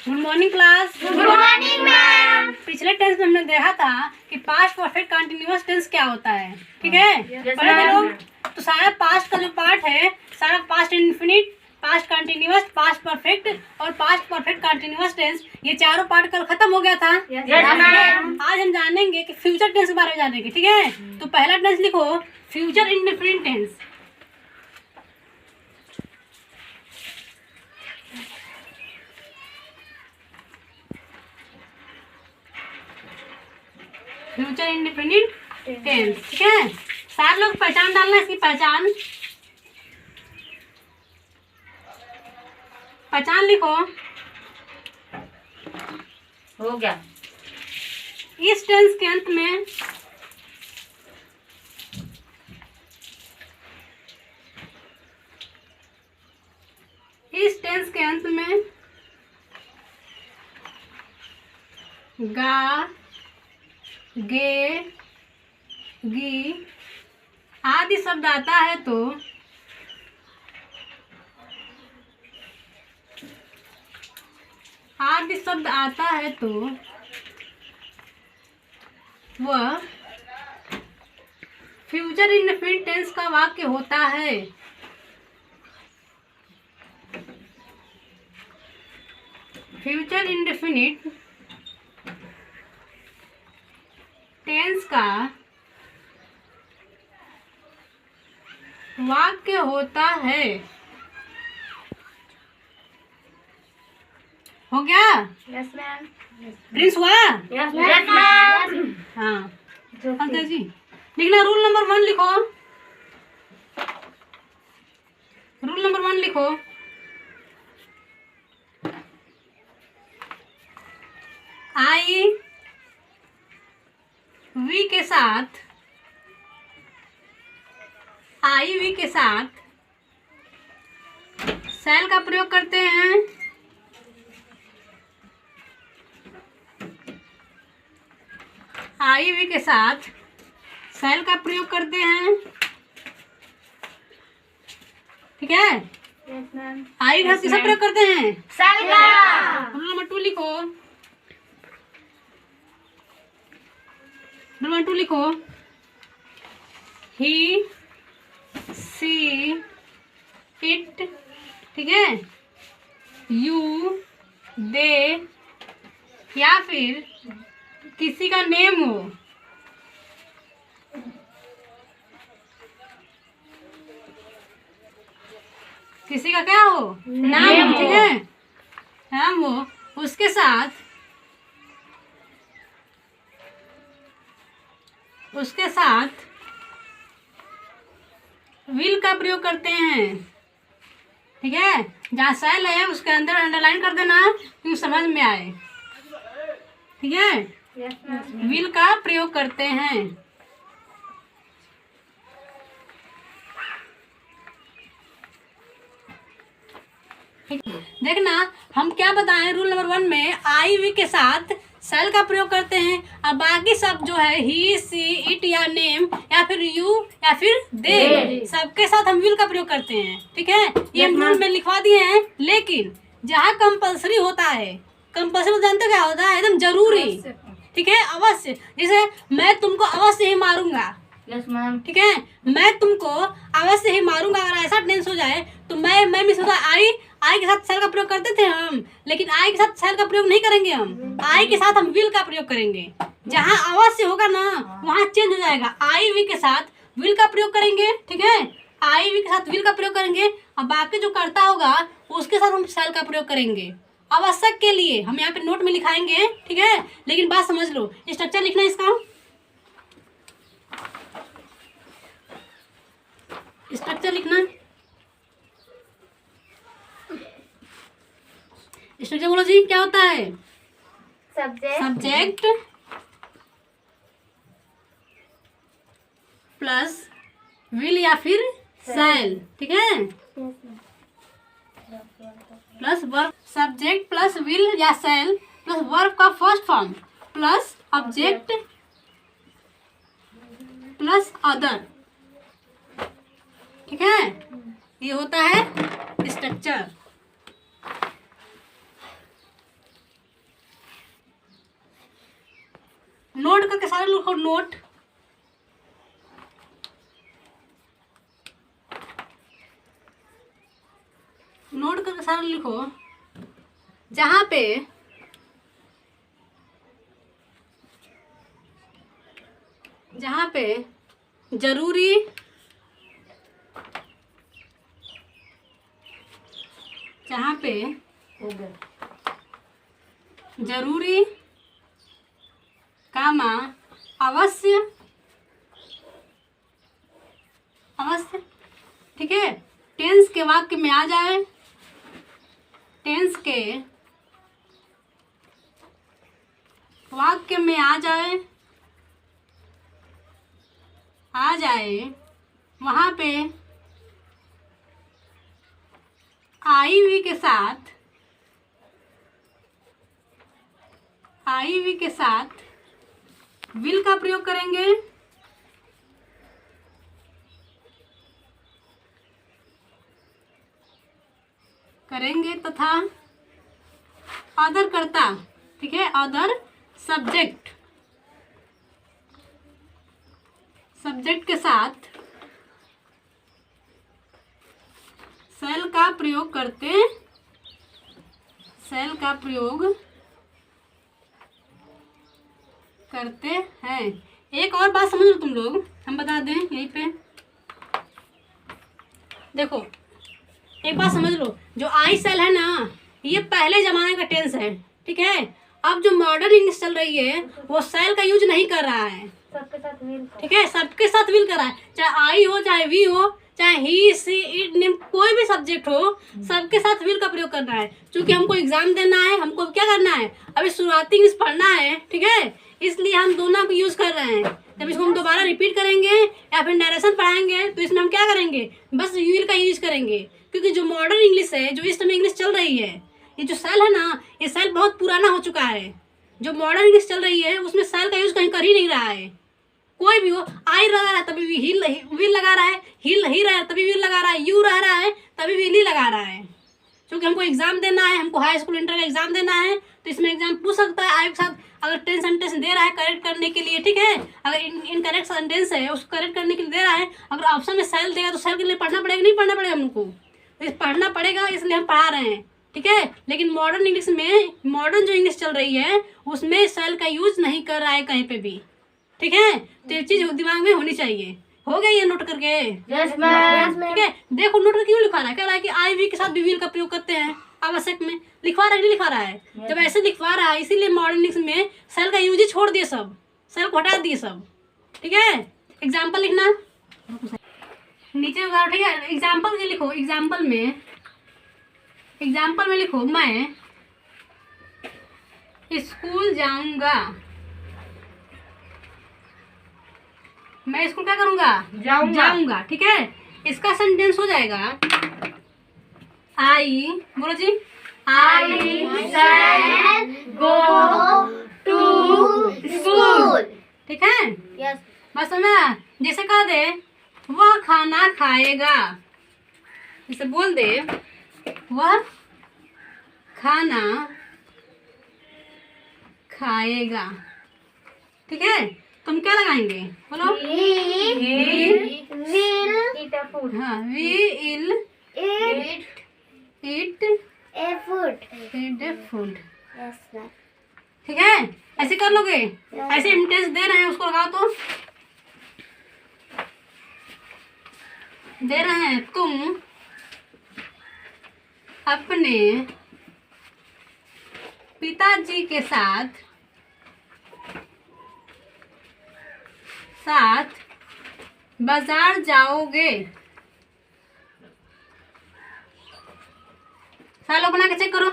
Good morning class. Good morning ma'am. पिछले tense में हमने देखा था कि पास्ट परफेक्ट कंटिन्यूअस टेंस क्या होता है। ठीक है, पढ़े थे लोग? तो सारा पास्ट का जो पार्ट है, सारा past infinite, past continuous, past perfect और पास्ट परफेक्ट कंटिन्यूअस टेंस, ये चारों पार्ट कल खत्म हो गया था। आज हम जानेंगे कि फ्यूचर टेंस के बारे में जानेंगे। ठीक है, तो पहला टेंस लिखो, future indefinite tense. Future indefinite tense. ठीक है, सारे लोग पहचान डालना, इसकी पहचान लिखो। हो गया। इस टेंस के अंत में गा, गे, गी आदि शब्द आता है तो वह फ्यूचर इंडेफिनिट टेंस का वाक्य होता है। फ्यूचर इंडेफिनिट टेंस का वाक्य होता है। हो गया? Yes ma'am. प्रिंस हुआ? Yes ma'am. हाँ अंकल जी, लिखना रूल नंबर 1 लिखो। रूल नंबर 1 लिखो, आई वी के साथ सेल का प्रयोग करते हैं। आई वी के साथ सेल का प्रयोग करते हैं। ठीक है, यस मैम। आई का किसका प्रयोग करते हैं? सेल का। रूल नंबर 2 लिखो। रूल नंबर 2 लिखो, ही, सी, इट, ठीक है, यू, दे या फिर किसी का नेम हो। किसी का क्या हो? नाम। ठीक है, नाम हो, उसके साथ विल का प्रयोग करते हैं। ठीक है, जहाँ सेल है उसके अंदर अंडरलाइन कर देना क्योंकि समझ में आए। ठीक है, यस मैम। विल का प्रयोग करते हैं। देखना हम क्या बताएं, रूल नंबर 1 में आई वी के साथ सेल का प्रयोग करते हैं और बाकी सब जो है ही, सी, इट या नेम या फिर यू या फिर दे, सबके साथ हम विल का प्रयोग करते हैं। ठीक है, ये हम रूल में लिखवा दिए हैं। लेकिन जहाँ कंपलसरी होता है, कंपलसरी जानते क्या होता है? एकदम जरूरी। ठीक है, अवश्य। जैसे मैं तुमको अवश्य ही मारूंगा। Yes ma'am. ठीक है, मैं तुमको अवश्य ही मारूंगा। अगर ऐसा टेंस हो जाए तो मैं मिस होता आई के साथ सेल का प्रयोग करते थे हम, लेकिन आई के साथ सेल का प्रयोग नहीं करेंगे हम। आई के साथ हम विल का प्रयोग करेंगे। जहाँ अवश्य होगा ना वहाँ चेंज हो जाएगा। आई वी के साथ विल का प्रयोग करेंगे। ठीक है, आई वी के साथ विल का प्रयोग करेंगे और बाकी जो करता होगा उसके साथ हम सेल का प्रयोग करेंगे। आवश्यक के लिए हम यहाँ पे नोट में लिखाएंगे। ठीक है, लेकिन बात समझ लो, स्ट्रक्चर लिखना इसका। स्ट्रक्चर लिखना, स्ट्रक्चर बोलो जी, क्या होता है? सब्जेक्ट प्लस विल या फिर सेल। ठीक है, plus verb, subject plus will या सेल प्लस वर्ब का first form plus object plus other. ठीक है, ये होता है स्ट्रक्चर। नोट करके सारे लिखो नोट। नोट करके सारे लिखो। जहाँ पे जरूरी कामा अवश्य, ठीक है, टेंस के वाक्य में आ जाए, टेंस के वाक्य में आ जाए वहाँ पे आईवी के साथ विल का प्रयोग करेंगे तथा अदर कर्ता, ठीक है, अदर सब्जेक्ट के साथ सेल का प्रयोग करते हैं। एक और बात समझ लो तुम लोग, हम बता दें यहीं पे। देखो एक बात समझ लो, जो आई सेल है ना, ये पहले जमाने का टेंस है, ठीक है। अब जो मॉडर्न इंग्लिश चल रही है वो सेल का यूज नहीं कर रहा है, सबके साथ विल, ठीक है, सबके साथ विल कर रहा है। चाहे आई हो, चाहे वी हो, चाहे ही, सी, इट, नेम, कोई भी सब्जेक्ट हो, सबके साथ विल का प्रयोग करना है। क्योंकि हमको एग्जाम देना है, हमको क्या करना है, अभी शुरुआती इंग्लिश पढ़ना है, ठीक है, इसलिए हम दोनों को यूज कर रहे हैं। जब इसको हम दोबारा रिपीट करेंगे या फिर नरेशन पढ़ाएंगे तो इसमें हम क्या करेंगे, बस विल का यूज करेंगे। क्योंकि जो मॉडर्न इंग्लिश है, जो इस समय इंग्लिश चल रही है, ये जो सेल है ना, ये सेल बहुत पुराना हो चुका है। जो मॉडर्न इंग्लिश चल रही है उसमें सेल का यूज कहीं कर ही नहीं रहा है। कोई भी हो, आई लगा रहा है तभी भी विल लगा रहा है, ही रहा है तभी विल लगा रहा है, यू रह रहा है तभी विल ही लगा रहा है। क्योंकि हमको एग्जाम देना है, हमको हाई स्कूल इंटर का एग्जाम देना है, तो इसमें एग्जाम पूछ सकता है आई के साथ। अगर 10 सेंटेंस दे रहा है करेक्ट करने के लिए, ठीक है, अगर इनकरेक्ट सेंटेंस है उसको करेक्ट करने के लिए दे रहा है, अगर ऑप्शन में सेल देगा तो सेल के लिए पढ़ना पड़ेगा, नहीं पढ़ना पड़ेगा हमको, तो पढ़ना पड़ेगा, इसलिए हम पढ़ा रहे हैं, ठीक है। लेकिन मॉडर्न इंग्लिश में, मॉडर्न जो इंग्लिश चल रही है उसमें सेल का यूज नहीं कर रहा है कहीं पे भी, ठीक है। तो ये चीज दिमाग में होनी चाहिए। हो गया ये नोट करके? Yes ma'am. ठीक है, देखो नोट करके क्यों लिखा रहा है, कह रहा है कि आई वी के साथ भी विल का प्रयोग करते हैं आवश्यक में। लिखवा रहा है, नहीं लिखा रहा है? जब ऐसे लिखवा रहा है इसीलिए मॉडर्न इंग्लिश में सेल का यूज ही छोड़ दिए, सब सेल को हटा दिए सब, ठीक है। एग्जाम्पल लिखना नीचे उतारो, ठीक है। एग्जाम्पल के लिखो, एग्जाम्पल में लिखो, मैं स्कूल जाऊंगा। मैं स्कूल क्या करूंगा? जाऊंगा, ठीक है। इसका सेंटेंस हो जाएगा आई, बोलो जी, आई shall go to school। ठीक है, यस। बस समझा। जैसे कह दे वह खाना खाएगा, जैसे बोल दे वह खाना खाएगा, ठीक है। तुम क्या लगाएंगे, बोलो? He will eat a food। हाँ, we will eat a food। a food, yes ma'am. ठीक है। ऐसे कर लोगे, ऐसे इंटेंस दे रहे हैं, उसको लगाओ तो दे रहे हैं। तुम अपने पिताजी के साथ बाजार जाओगे। सालों बना के चेक करो।